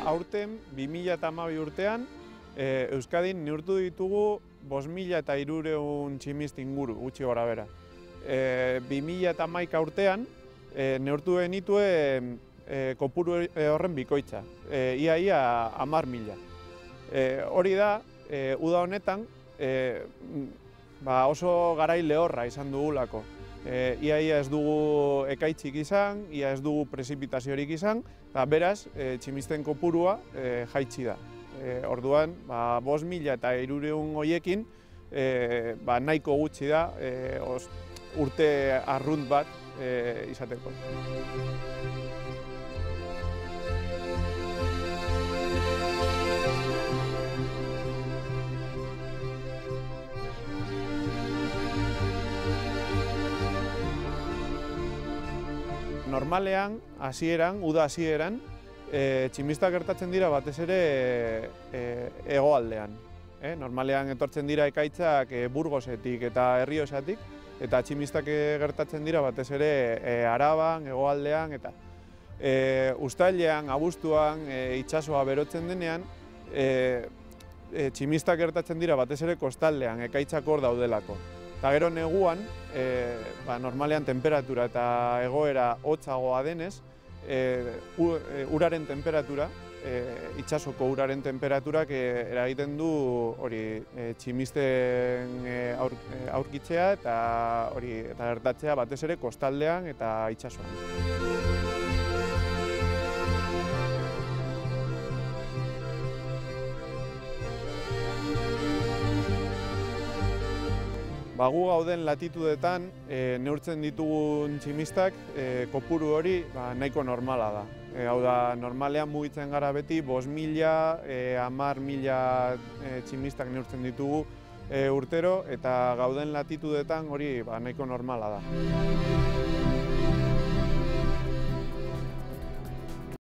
aurten 2012 urtean Euskadin neurtu ditugu 5.300 tximist inguru, gutxi gora bera. 2011 urtean neurtu genituen kopuru horren bikoitza, ia 10.000. Hori da, uda honetan oso garai lehorra izan dugulako. Ia ez dugu ekaitzik izan, ia ez dugu prezipitaziorik izan, eta beraz, tximisten kopurua jaitsi da. Orduan, 5.300 horiekin nahiko gutxi da urte arrunt bat izateko. Normalean, uda hasieran, tximistak gertatzen dira batez ere hegoaldean. Normalean etortzen dira ekaitzak Burgosetik eta Errioxatik, eta tximistak gertatzen dira batez ere Araban, hegoaldean, eta uztailean, abuztuan, itsasoa berotzen denean, tximistak gertatzen dira batez ere kostaldean, ekaitzak hor daudelako. Eta gero neguan, normalean temperatura eta egoera hotzagoa denez, uraren temperatura, itsasoko uraren temperaturak eragiten du tximisten aurkitzea eta gertatzea batez ere kostaldean eta itsasoan. Gu gauden latitudetan neurtzen ditugun tximistak kopuru hori nahiko normala da. Hau da, normalean mugitzen gara beti 5.000, 10.000 tximistak neurtzen ditugu urtero, eta gauden latitudetan hori nahiko normala da.